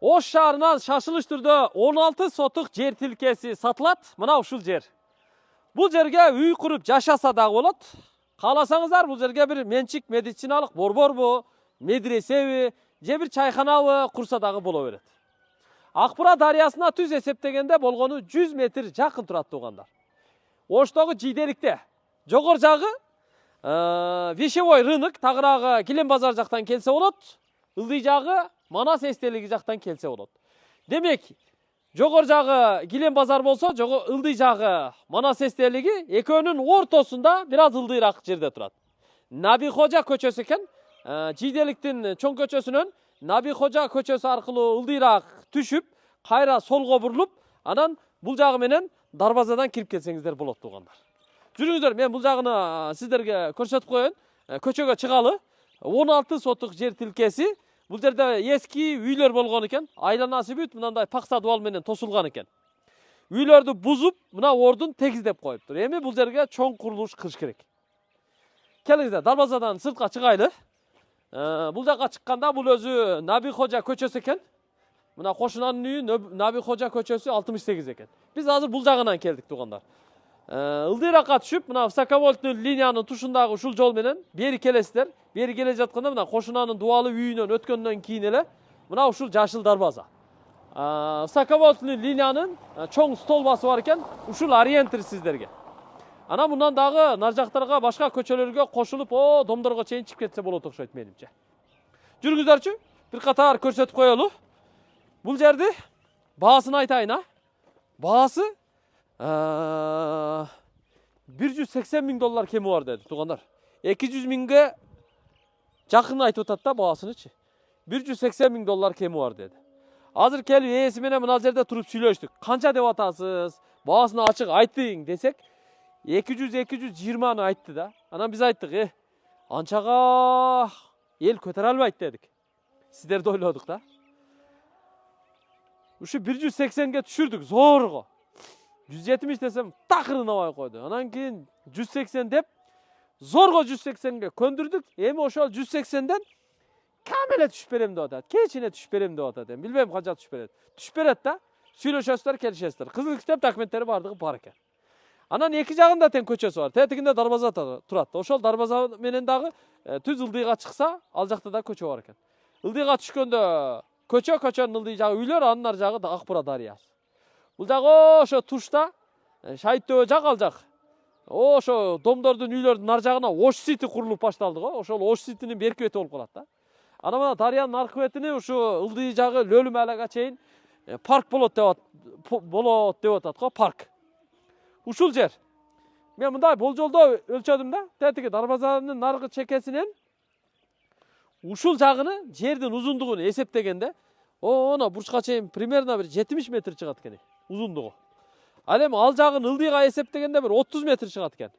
Ош шаарынан шашылыш түрдө 16 сотук жер тилкеси сатылат. Мына ушул жер. Бул жерге үй куруп жашаса дагы болот. Кааласаңыздар бул жерге бир менчик медициналык борборбу, медресеби, же бир чайханабы курса дагы боло берет. Акбура дарыясына түз эсептегенде болгону 100 метр жакын турат туугандар. Оштогу жийделикте жогор жагы Вещевой рынок, тагыраагы Килем базар жактан келсе болот. Ылдый жагы Манас эстелиги жактан келсе болот. Демек, жогор жагы Килем базар болсо, ылдый жагы Манас эстелиги экөөнүн ортосунда бир аз ылдыйраак жерде турат. Наби Хожа көчөсү экен. Жийделиктин чоң көчөсүнөн Наби Хожа көчөсү аркылуу ылдыйраак түшүп, кайра солго бурулуп, анан бул жагы менен дарбазадан кирип келсеңиздер болот туугандар. Жүрүңүздөр, мен бул жагыны сиздерге көрсөтүп коеюн. Көчөгө чыгалы. 16 сотук жер тилкеси. Бул жерде эски үйлөр болгон экен. Айланасы бүт мындай пакса дуал менен тосулган экен. Үйлөрдү бузуп, мына ордун тегиздеп коюптур. Эми бул жерге чоң курулуш кылыш керек. Келиңиздер, дарбазадан сыртка чыгайлы. Бул жакка чыкканда бул өзү Наби Хожа көчөсү экен. Мына кошунанын үйү Наби Хожа көчөсү 68 экен. Биз азыр бул жагынан келдик туугандар. Ылдыйракка түшүп, мына высоковольтный линиянын тушундагы ушул жол менен бери келесиздер. Бери келе жатканда мына кошунанын дуалы үйүнөн өткөндөн кийин эле мына ушул жашыл дарбаза. Высоковольтный линиянын чоң столбасы бар экен. Ушул ориентир сиздерге. Анан мындан дагы нар жактарга башка көчөлөргө кошулуп, домдорго чейин чыгып кетсе болот окшойт менимче. Жүрүңүздөрчү, бир катар көрсөтүп коелу. Бул жерди баасын айтайын, Баасы 180 миң доллар кеми бар деди туугандар. 200 миңге жакын айтып атат да баасынычы. 180 миң доллар кеми бар деди. Азыр келип ээси менен мына жерде туруп сүйлөштүк. Канча деп атасыз? Баасын ачык айтың десек, 200-220 айтты да. Анан биз айттык, анчага эл көтөрө албайт дедик. Сиздерди ойлодук да. Ушу 180ге түшүрдүк зорго. 170 десем такырынабай койду. Анан кийин 180 деп зорго 180ге көндүрдүк. Эми ошол 180ден кам эле түшүп берем деп атат. Кечине түшүп берем деп атат. Билбейм канча түшүп берет. Түшүп берет да. Сүйлөшөсүздөр, келишесиздер. Кызыл китеп документтери бардыгы бар экен. Анан эки жагында тең көчөсү бар. Тетигинде дарбаза турат. Ошол дарбаза менен дагы түз ылдыйга чыкса, ал жакта да көчө бар экен. Ылдыйга түшкөндө көчөнүн ылдый жагы үйлөр, анын нар жагы Акбура дарыясы. Бул жагы ошо тушта Шайыттөө жак ал жак. Ошо домдордун үйлөрдүн нар жагына Ош сити курулуп башталды го. Ошол Ош ситинин берки бети болуп калат да. Анан мына дарыянын аркы бетине ушу ылдый жагы Лөлүм айлага чейин парк болот деп атат го, парк. Ушул жер. Мен мындай болжолдоо өлчөдүм да. Тетиги дарбазанын наркы чекесинен ушул жагыны жердин узундугун эсептегенде, она бурчка чейин примерно бир 70 метр чыгат экен узундугу. Ал эми ал жагын ылдыйга эсептегенде бир 30 метр чыгат экен.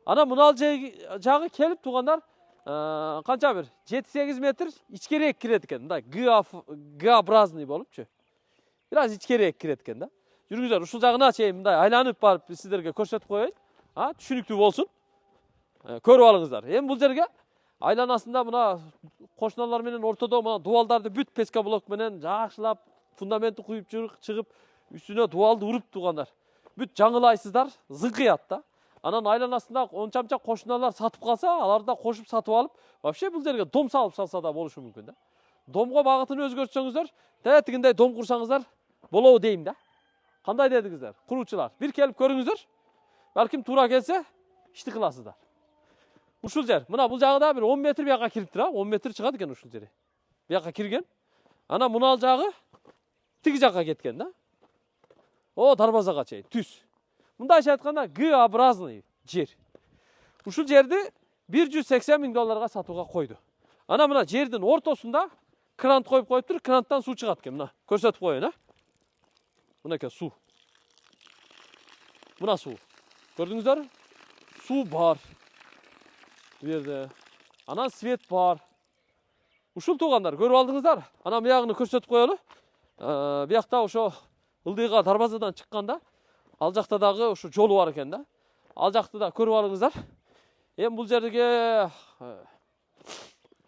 Анан мына жагы келип туугандар, канча бир 7-8 метр ичкерээк кирет экен, мындай Г-образный болупчу. Бир аз ичкерээк кирет экен да. Жүрүңүздөр, ушул жагына чейин мындай айланып барып сиздерге көрсөтүп коеюн. Түшүнүктүү болсун. Көрүп алыңыздар. Эми бул жерге айланасында мына кошуналар менен ортодо мына дуалдарды бүт пескоблок менен жакшылап фундаментти куюп чыгып, үстүнө дуалды уруп туугандар. Бүт жаңылайсыздар, зыңкыят да. Анан айланасында ончамча кошуналар сатып калса, аларды да кошуп сатып алып, вообще бул жерге дом салып салса да болушу мүмкүн да. Домго багытын өзгөртсөңүздөр, тетигиндей дом курсаңыздар болобу дейм да. Кандай дедиңиздер? Куруучулар, бир келип көрүңүздөр. Балким туура келсе, ишти кыласыздар. Ушул жер, мына бул жагы да бир 10 метр бияка кириптир, 10 метр чыгат экен ушул жери. Бияка кирген. Анан мына ал жагы тиги жакка кеткен да. Дарбазага чейин түз. Мындайча айтканда Г-образный жер. Ушул жерди 180 миң долларга сатууга койду. Анан мына жердин ортосунда крант коюп коюптур, кранттан суу чыгат экен. Мына көрсөтүп коеюн, Мынакей суу. Мына суу. Көрдүңүздөр? Суу бар. Бу жерде. Анан свет бар. Ушул туугандар, көрүп алдыңыздар. Анан биягыны көрсөтүп коелу. Биякта ошо ылдыйга дарбазадан чыкканда, ал жакта дагы ушу жолу бар экен да. Ал жакты да көрүп алыңыздар. Эми бул жерге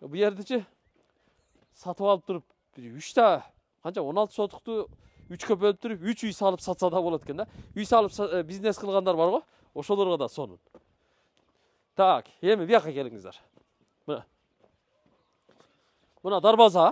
бу жердичи сатып алып туруп 3 та Канча 16 сотукту 3кө бөлүп туруп 3 үй салып сатса да болот экен да. Үй салып бизнес кылгандар бар го, ошолорго да сонун. Так, эми бияка келиңиздер. Мына дарбаза.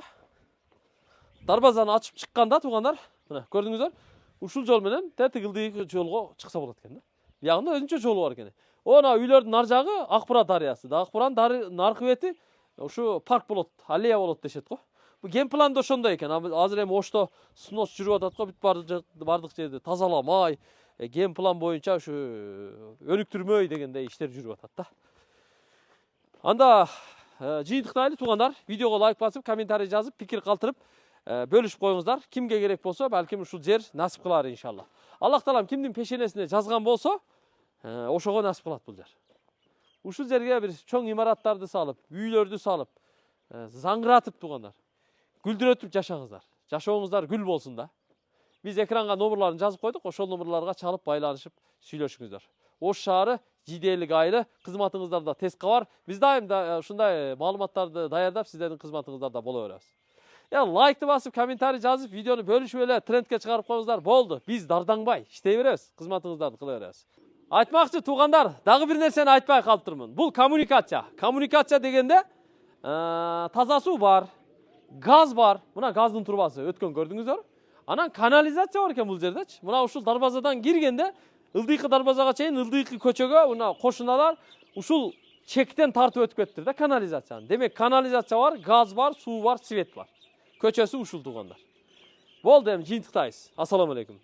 Дарбазаны ачып чыкканда туугандар, мына көрдүңүздөр? Ушул жол менен тетигилдеги жолго чыкса болот экен да. Биягында өзүнчө жолу бар экен. Она үйлөрдүн нар жагы Акбура дарыясы. Акбуранын наркы бети ушу парк болот, аллея болот дешет го. Бу ген планда ошондой экен. Азыр эми Ошто снос жүрүп атат го, бүт бардык жерде тазаламай, ген план боюнча ушу өнүктүрмөй дегендей иштер жүрүп атат да. Анда жыйынтыктайлы туугандар, видеого лайк басып, комментарий жазып, пикир калтырып, бөлүшүп коюңуздар. Кимге керек болсо, балким ушул жер насип кылар иншалла. Аллах таалам кимдин пешенесине жазган болсо, ошого насип кылат бул жер. Ушул жерге бир чоң имараттарды салып, үйлөрдү салып, заңгыратып туугандар. Гүлдүрөтүп жашаңыздар. Жашооңуздар гүл болсун да. Биз экранга номерларын жазып койдук, ошол номерларга чалып байланышып сүйлөшүңүздөр. Ош шаары жиделик айылы кызматыңыздарда тез кабар. Биз дайым ушундай маалыматтарды даярдап сиздердин кызматыңыздарда боло беребиз. Лайкты басып, комментарий жазып, видеону бөлүшүп эле трендке чыгарып коюңуздар. Болду. Биз дардаңбай иштей беребиз, кызматыңыздарды кыла беребиз. Айтмакчы туугандар, дагы бир нерсени айтпай калыптырмын. Бул коммуникация. Коммуникация дегенде таза суу бар, газ бар. Мына газдын трубасы өткөн көрдүңүздөр. Анан канализация бар экен бул жердечи. Мына ушул дарбазадан киргенде ылдыйкы дарбазага чейин ылдыйкы көчөгө мына кошуналар ушул чектен тартып өтүп кетиптир да канализацияны. Демек канализация бар, газ бар, суу бар, свет бар. Көчөсү ушул туугандар. Болду, эми жыйынтыктайбыз. Ассаламу алейкум.